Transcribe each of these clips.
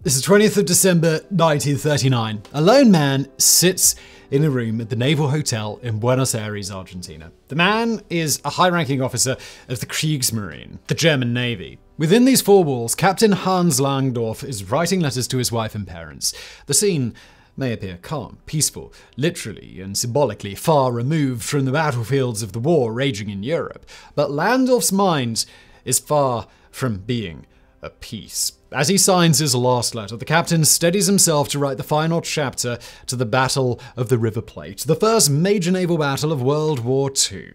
This is 20th of December, 1939. A lone man sits in a room at the Naval Hotel in Buenos Aires, Argentina. The man is a high-ranking officer of the Kriegsmarine, the German Navy. Within these four walls, Captain Hans Langdorf is writing letters to his wife and parents. The scene may appear calm, peaceful, literally and symbolically far removed from the battlefields of the war raging in Europe. But Langdorf's mind is far from being at peace. As he signs his last letter, the captain steadies himself to write the final chapter to the Battle of the River Plate, the first major naval battle of World War II.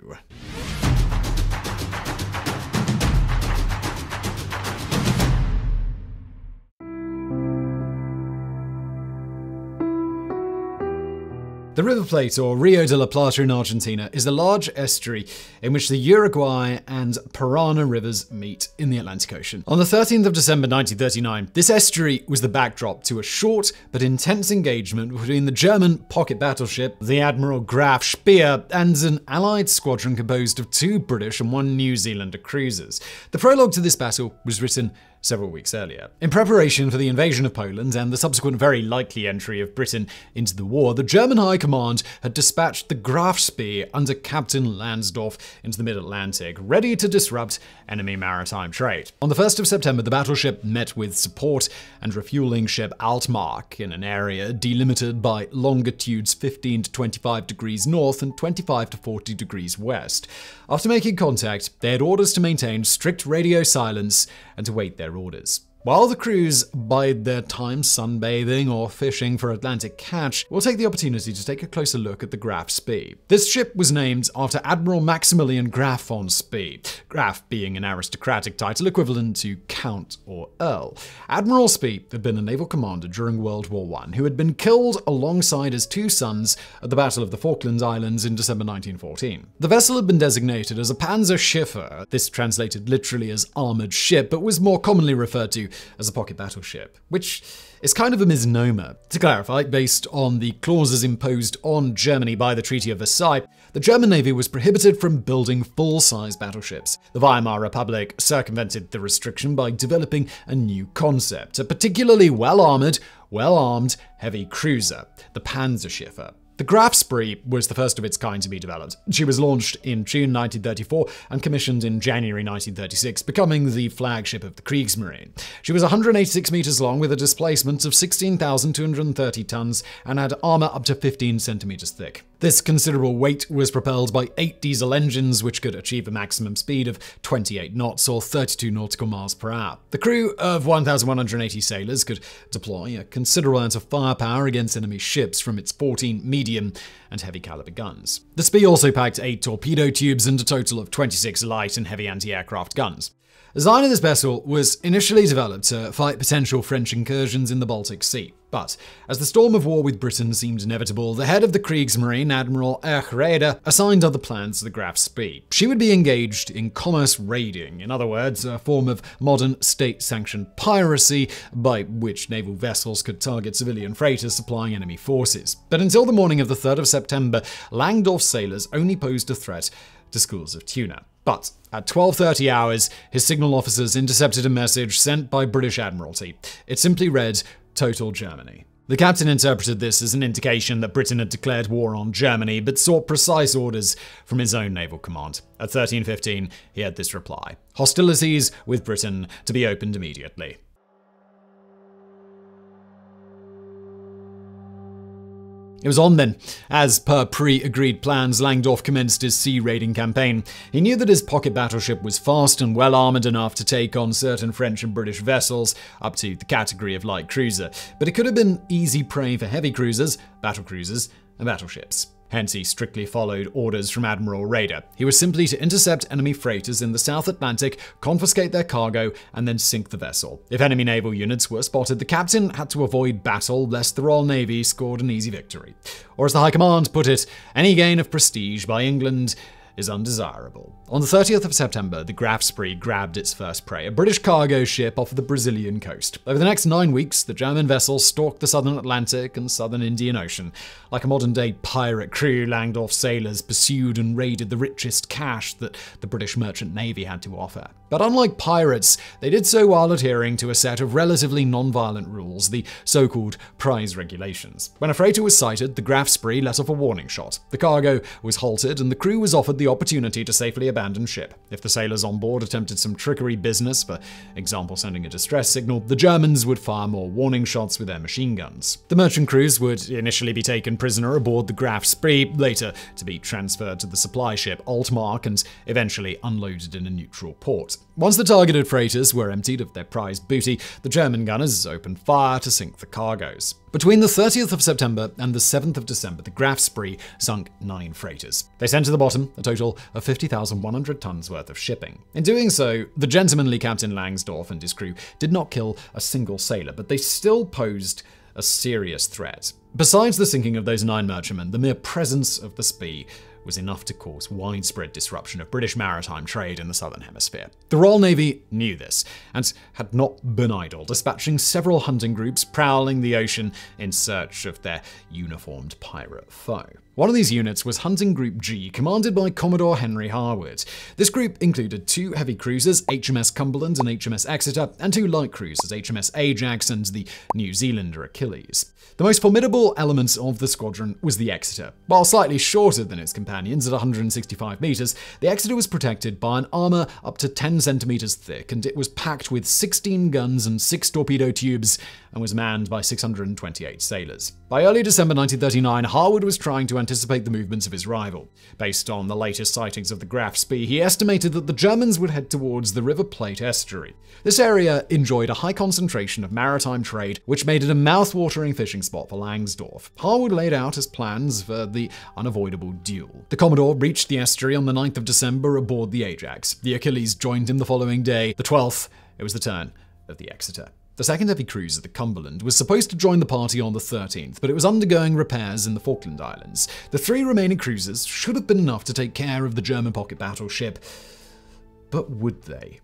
The River Plate, or Rio de la Plata in Argentina, is a large estuary in which the Uruguay and Parana rivers meet in the Atlantic Ocean. On the 13th of December 1939, this estuary was the backdrop to a short but intense engagement between the German pocket battleship, the Admiral Graf Spee, and an Allied squadron composed of 2 British and 1 New Zealander cruisers. The prologue to this battle was written several weeks earlier. In preparation for the invasion of Poland and the subsequent very likely entry of Britain into the war, the German High Command had dispatched the Graf Spee under Captain Lansdorf into the mid-Atlantic, ready to disrupt enemy maritime trade. On the 1st of September, the battleship met with support and refueling ship Altmark in an area delimited by longitudes 15 to 25 degrees north and 25 to 40 degrees west. After making contact, they had orders to maintain strict radio silence and to wait their orders. While the crews bide their time sunbathing or fishing for Atlantic catch, we'll take the opportunity to take a closer look at the Graf Spee. This ship was named after Admiral Maximilian Graf von Spee, Graf being an aristocratic title equivalent to Count or Earl. Admiral Spee had been a naval commander during World War I, who had been killed alongside his 2 sons at the Battle of the Falklands Islands in December 1914. The vessel had been designated as a Panzerschiffer, this translated literally as armored ship, but was more commonly referred to as a pocket battleship, which is kind of a misnomer. To clarify, based on the clauses imposed on Germany by the Treaty of Versailles, the German Navy was prohibited from building full-size battleships. The Weimar Republic circumvented the restriction by developing a new concept, a particularly well-armored, well-armed heavy cruiser, the Panzerschiffer. The Graf Spee was the first of its kind to be developed. She was launched in June 1934 and commissioned in January 1936, becoming the flagship of the Kriegsmarine. She was 186 meters long with a displacement of 16,230 tons and had armor up to 15 centimeters thick. This considerable weight was propelled by 8 diesel engines, which could achieve a maximum speed of 28 knots or 32 nautical miles per hour. The crew of 1,180 sailors could deploy a considerable amount of firepower against enemy ships from its 14 medium and heavy caliber guns. The Spee also packed 8 torpedo tubes and a total of 26 light and heavy anti-aircraft guns. The design of this vessel was initially developed to fight potential French incursions in the Baltic Sea. But as the storm of war with Britain seemed inevitable, the head of the Kriegsmarine, Admiral Raeder, assigned other plans to the Graf Spee. She would be engaged in commerce raiding, in other words, a form of modern state-sanctioned piracy by which naval vessels could target civilian freighters supplying enemy forces. But until the morning of the 3rd of September, Langdorf's sailors only posed a threat to schools of tuna. But at 12:30 hours, his signal officers intercepted a message sent by British Admiralty. It simply read, "Total Germany." The captain interpreted this as an indication that Britain had declared war on Germany, but sought precise orders from his own naval command. At 13:15, he had this reply: "Hostilities with Britain to be opened immediately." It was on then. As per pre-agreed plans, Langdorf commenced his sea raiding campaign. He knew that his pocket battleship was fast and well-armored enough to take on certain French and British vessels, up to the category of light cruiser, but it could have been easy prey for heavy cruisers, battlecruisers, and battleships. Hence, he strictly followed orders from Admiral Raeder. He was simply to intercept enemy freighters in the South Atlantic, confiscate their cargo, and then sink the vessel. If enemy naval units were spotted, the captain had to avoid battle lest the Royal Navy scored an easy victory. Or as the High Command put it, any gain of prestige by England is undesirable. On the 30th of September, the Graf Spee grabbed its first prey, a British cargo ship off the Brazilian coast. Over the next 9 weeks, the German vessel stalked the southern Atlantic and southern Indian Ocean. Like a modern-day pirate crew, Langdorf's sailors pursued and raided the richest cache that the British merchant navy had to offer. But unlike pirates, they did so while adhering to a set of relatively non-violent rules, the so-called prize regulations. When a freighter was sighted, the Graf Spee let off a warning shot. The cargo was halted, and the crew was offered the opportunity to safely abandon ship. If the sailors on board attempted some trickery business, for example sending a distress signal, the Germans would fire more warning shots with their machine guns. The merchant crews would initially be taken prisoner aboard the Graf Spee, later to be transferred to the supply ship Altmark and eventually unloaded in a neutral port. Once the targeted freighters were emptied of their prized booty, the German gunners opened fire to sink the cargoes. Between the 30th of September and the 7th of December, the Graf Spee sunk 9 freighters. They sent to the bottom a total of 50,100 tons worth of shipping. In doing so, the gentlemanly Captain Langsdorff and his crew did not kill a single sailor, but they still posed a serious threat. Besides the sinking of those 9 merchantmen, the mere presence of the Spee was enough to cause widespread disruption of British maritime trade in the Southern Hemisphere. The Royal Navy knew this, and had not been idle, dispatching several hunting groups prowling the ocean in search of their uniformed pirate foe. One of these units was Hunting Group G, commanded by Commodore Henry Harwood. This group included 2 heavy cruisers, HMS Cumberland and HMS Exeter, and 2 light cruisers, HMS Ajax and the New Zealander Achilles. The most formidable element of the squadron was the Exeter. While slightly shorter than its companions at 165 meters, the Exeter was protected by an armor up to 10 centimeters thick, and it was packed with 16 guns and 6 torpedo tubes, and was manned by 628 sailors. By early December 1939, Harwood was trying to anticipate the movements of his rival. Based on the latest sightings of the Graf Spee, he estimated that the Germans would head towards the River Plate estuary. This area enjoyed a high concentration of maritime trade, which made it a mouth-watering fishing spot for Langsdorff. Harwood laid out his plans for the unavoidable duel. The Commodore reached the estuary on the 9th of December aboard the Ajax. The Achilles joined him the following day. The 12th, it was the turn of the Exeter. The second heavy cruiser, the Cumberland, was supposed to join the party on the 13th, but it was undergoing repairs in the Falkland Islands. The 3 remaining cruisers should have been enough to take care of the German pocket battleship, but would they?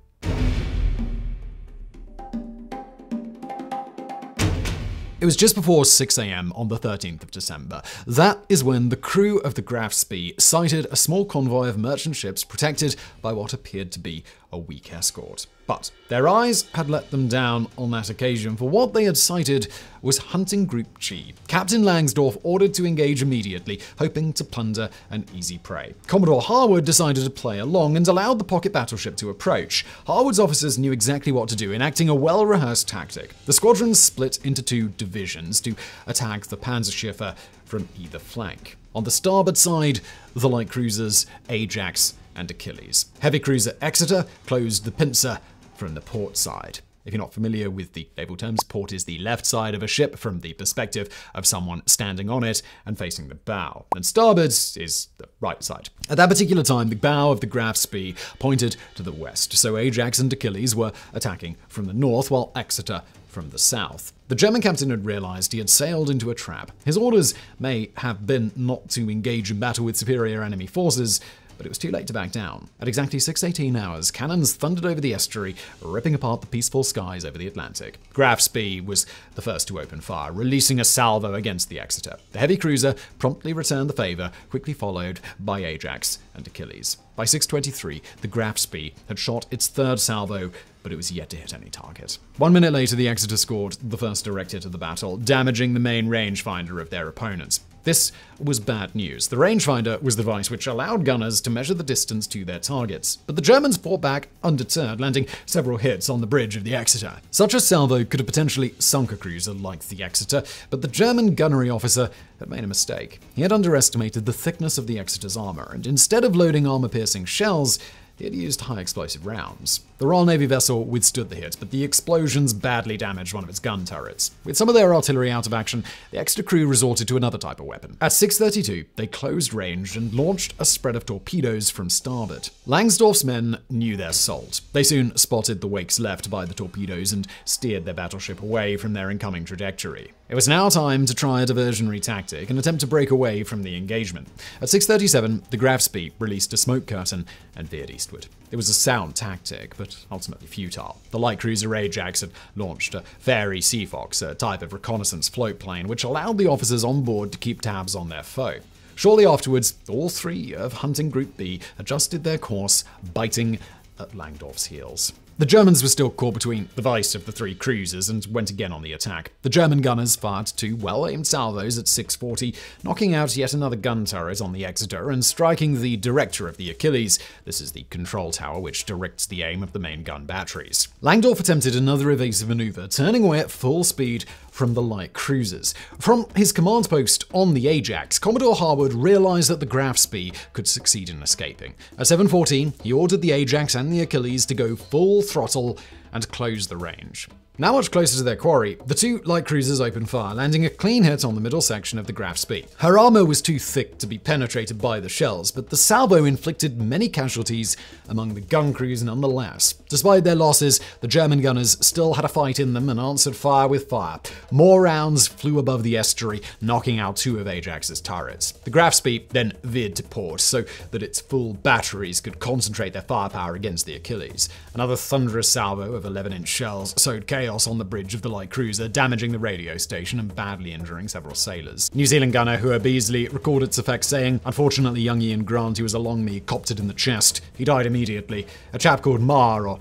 It was just before 6 a.m. on the 13th of December. That is when the crew of the Graf Spee sighted a small convoy of merchant ships protected by what appeared to be a weak escort. But their eyes had let them down on that occasion, for what they had sighted was Hunting Group G. Captain Langsdorff ordered to engage immediately, hoping to plunder an easy prey. Commodore Harwood decided to play along and allowed the pocket battleship to approach. Harwood's officers knew exactly what to do, enacting a well-rehearsed tactic. The squadron split into 2 divisions to attack the Panzerschiffe from either flank. On the starboard side, the light cruisers Ajax and Achilles. Heavy cruiser Exeter closed the pincer from the port side. If you're not familiar with the naval terms, port is the left side of a ship from the perspective of someone standing on it and facing the bow, and starboard is the right side. At that particular time, the bow of the Graf Spee pointed to the west, so Ajax and Achilles were attacking from the north, while Exeter from the south. The German captain had realized he had sailed into a trap. His orders may have been not to engage in battle with superior enemy forces, but it was too late to back down. At exactly 6:18 hours, cannons thundered over the estuary, ripping apart the peaceful skies over the Atlantic. Graf Spee was the first to open fire, releasing a salvo against the Exeter. The heavy cruiser promptly returned the favor, quickly followed by Ajax and Achilles. By 6:23, the Graf Spee had shot its 3rd salvo, but it was yet to hit any target. 1 minute later, the Exeter scored the first direct hit of the battle, damaging the main rangefinder of their opponents. This was bad news. The rangefinder was the device which allowed gunners to measure the distance to their targets. But the Germans fought back undeterred, landing several hits on the bridge of the Exeter. Such a salvo could have potentially sunk a cruiser like the Exeter, but the German gunnery officer had made a mistake. He had underestimated the thickness of the Exeter's armor, and instead of loading armor-piercing shells, he had used high-explosive rounds. The Royal Navy vessel withstood the hit, but the explosions badly damaged one of its gun turrets. With some of their artillery out of action, the Exeter crew resorted to another type of weapon. At 6:32, they closed range and launched a spread of torpedoes from starboard. Langsdorff's men knew their salt. They soon spotted the wakes left by the torpedoes and steered their battleship away from their incoming trajectory. It was now time to try a diversionary tactic and attempt to break away from the engagement. At 6:37, the Graf Spee released a smoke curtain and veered eastward. It was a sound tactic, but ultimately futile. The light cruiser Ajax had launched a Fairey Seafox, a type of reconnaissance float plane, which allowed the officers on board to keep tabs on their foe. Shortly afterwards, all 3 of Hunting Group B adjusted their course, biting at Langdorf's heels. The Germans were still caught between the vice of the three cruisers and went again on the attack. The German gunners fired two well-aimed salvos at 6:40, knocking out yet another gun turret on the Exeter and striking the director of the Achilles. This is the control tower which directs the aim of the main gun batteries. Langdorf attempted another evasive maneuver, turning away at full speed from the light cruisers. From his command post on the Ajax, Commodore Harwood realized that the Graf Spee could succeed in escaping. At 7:14, he ordered the Ajax and the Achilles to go full throttle and close the range. Now much closer to their quarry, the two light cruisers opened fire, landing a clean hit on the middle section of the Graf Spee. Her armor was too thick to be penetrated by the shells, but the salvo inflicted many casualties among the gun crews nonetheless. Despite their losses, the German gunners still had a fight in them and answered fire with fire. More rounds flew above the estuary, knocking out two of Ajax's turrets. The Graf Spee then veered to port so that its full batteries could concentrate their firepower against the Achilles. Another thunderous salvo of 11-inch shells sowed chaos on the bridge of the light cruiser, damaging the radio station and badly injuring several sailors. New Zealand gunner Hua Beasley recorded its effects, saying, "Unfortunately, young Ian Grant, who was along me, copped it in the chest. He died immediately. A chap called Mara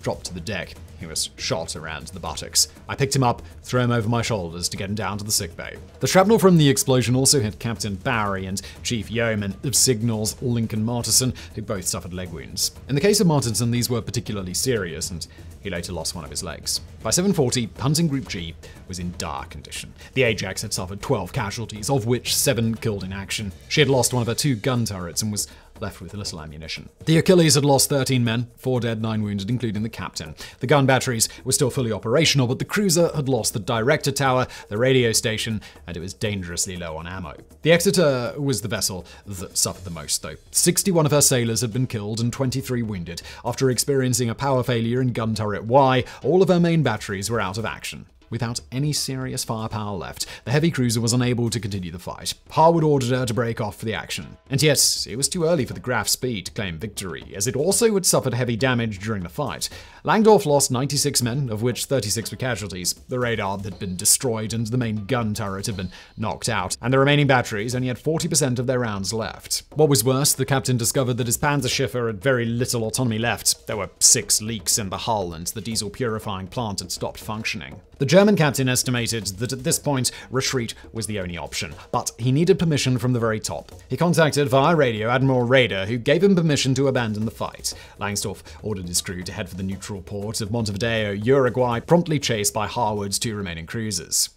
dropped to the deck. He was shot around the buttocks. I picked him up, threw him over my shoulders to get him down to the sickbay." The shrapnel from the explosion also hit Captain Barry and Chief Yeoman of Signals Lincoln Martinson, who both suffered leg wounds. In the case of Martinson, these were particularly serious, and he later lost one of his legs. By 7:40, Hunting Group G was in dire condition. The Ajax had suffered 12 casualties, of which 7 killed in action. She had lost one of her 2 gun turrets and was left with little ammunition. The Achilles had lost 13 men, 4 dead, 9 wounded, including the captain. The gun batteries were still fully operational, but the cruiser had lost the director tower, the radio station, and it was dangerously low on ammo. The Exeter was the vessel that suffered the most, though. 61 of her sailors had been killed and 23 wounded. After experiencing a power failure in gun turret Y, all of her main batteries were out of action. Without any serious firepower left, the heavy cruiser was unable to continue the fight. Harwood ordered her to break off for the action. And yet, it was too early for the Graf Spee to claim victory, as it also had suffered heavy damage during the fight. Langdorf lost 96 men, of which 36 were casualties. The radar had been destroyed and the main gun turret had been knocked out, and the remaining batteries only had 40% of their rounds left. What was worse, the captain discovered that his Panzerschiffe had very little autonomy left. There were 6 leaks in the hull, and the diesel purifying plant had stopped functioning. The German captain estimated that at this point, retreat was the only option, but he needed permission from the very top. He contacted via radio Admiral Raeder, who gave him permission to abandon the fight. Langsdorff ordered his crew to head for the neutral port of Montevideo, Uruguay, promptly chased by Harwood's 2 remaining cruisers.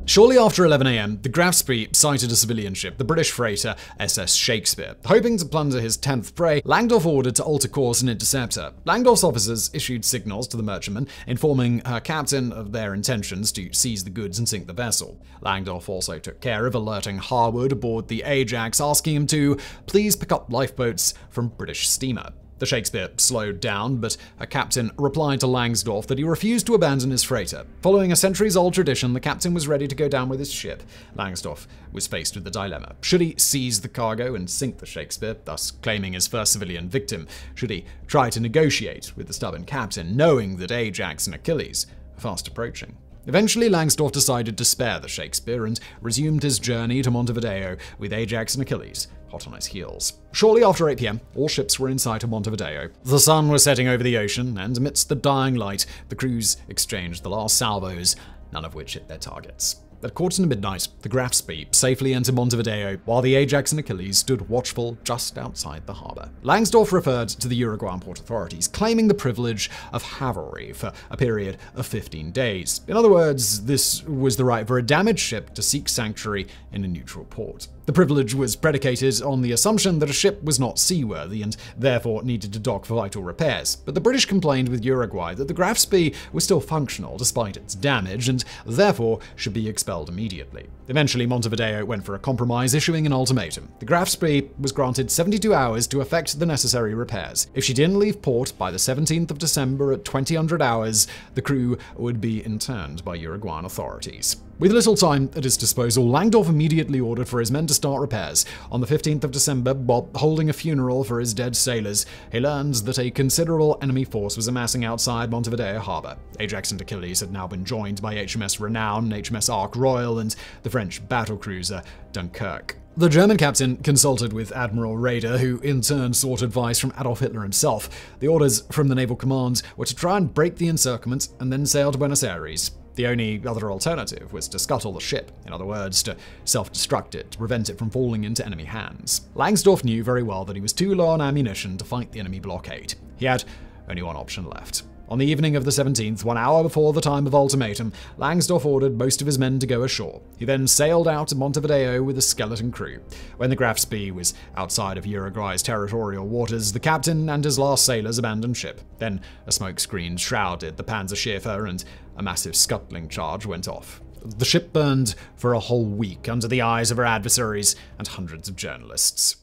Shortly after 11 a.m., the Graf Spee sighted a civilian ship, the British freighter SS Shakespeare. Hoping to plunder his 10th prey, Langdorf ordered to alter course and intercept her. Langdorf's officers issued signals to the merchantman, informing her captain of their intentions to seize the goods and sink the vessel. Langdorf also took care of alerting Harwood aboard the Ajax, asking him to please pick up lifeboats from British steamer. The Shakespeare slowed down, but her captain replied to Langsdorff that he refused to abandon his freighter. Following a centuries-old tradition, the captain was ready to go down with his ship. Langsdorff was faced with the dilemma. Should he seize the cargo and sink the Shakespeare, thus claiming his first civilian victim? Should he try to negotiate with the stubborn captain, knowing that Ajax and Achilles are fast approaching? Eventually, Langsdorff decided to spare the Shakespeare and resumed his journey to Montevideo with Ajax and Achilles hot on his heels. Shortly after 8 p.m., all ships were in sight of Montevideo. The sun was setting over the ocean, and amidst the dying light, the crews exchanged the last salvos, none of which hit their targets. At 1:45, the Graf Spee safely entered Montevideo, while the Ajax and Achilles stood watchful just outside the harbor. Langsdorff referred to the Uruguayan port authorities, claiming the privilege of Havelry for a period of 15 days. In other words, this was the right for a damaged ship to seek sanctuary in a neutral port. The privilege was predicated on the assumption that a ship was not seaworthy and therefore needed to dock for vital repairs. But the British complained with Uruguay that the Graf Spee was still functional despite its damage and therefore should be expelled immediately. Eventually, Montevideo went for a compromise, issuing an ultimatum. The Graf Spee was granted 72 hours to effect the necessary repairs. If she didn't leave port by the 17th of December at 2000 hours, the crew would be interned by Uruguayan authorities. With little time at his disposal, Langdorff immediately ordered for his men to start repairs. On the 15th of December, while holding a funeral for his dead sailors, he learned that a considerable enemy force was amassing outside Montevideo harbor. Ajax and Achilles had now been joined by HMS Renown, HMS Ark Royal, and the French battlecruiser Dunkirk. The German captain consulted with Admiral Raeder, who in turn sought advice from Adolf Hitler himself. The orders from the naval command were to try and break the encirclement and then sail to Buenos Aires. The only other alternative was to scuttle the ship, in other words, to self-destruct it, to prevent it from falling into enemy hands. Langsdorff knew very well that he was too low on ammunition to fight the enemy blockade. He had only one option left. On the evening of the 17th, 1 hour before the time of ultimatum, Langsdorff ordered most of his men to go ashore. He then sailed out to Montevideo with a skeleton crew. When the Graf Spee was outside of Uruguay's territorial waters, the captain and his last sailors abandoned ship. Then a smoke screen shrouded the Panzerschiffer and a massive scuttling charge went off. The ship burned for a whole week under the eyes of her adversaries and hundreds of journalists.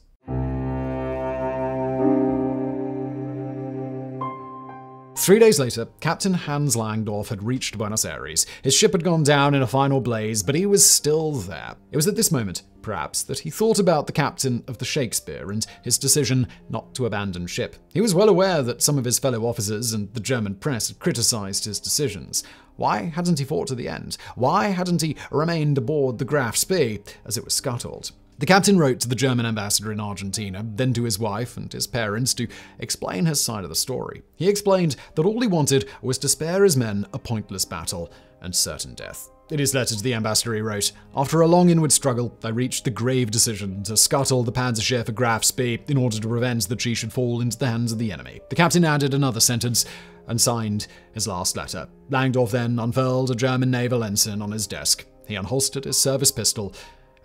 3 days later, Captain Hans Langdorff had reached Buenos Aires. His ship had gone down in a final blaze, but he was still there. It was at this moment, perhaps, that he thought about the captain of the Shakespeare and his decision not to abandon ship. He was well aware that some of his fellow officers and the German press had criticized his decisions. Why hadn't he fought to the end? Why hadn't he remained aboard the Graf Spee as it was scuttled? The captain wrote to the German ambassador in Argentina, then to his wife and his parents to explain his side of the story. He explained that all he wanted was to spare his men a pointless battle and certain death. In his letter to the ambassador he wrote, "After a long inward struggle, I reached the grave decision to scuttle the Panzerschiffer Graf Spee in order to prevent that she should fall into the hands of the enemy." The captain added another sentence and signed his last letter. Langdorff then unfurled a German naval ensign on his desk. He unholstered his service pistol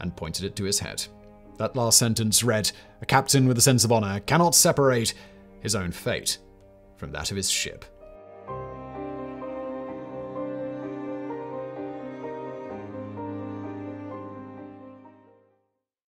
and pointed it to his head. That last sentence read, "A captain with a sense of honor cannot separate his own fate from that of his ship."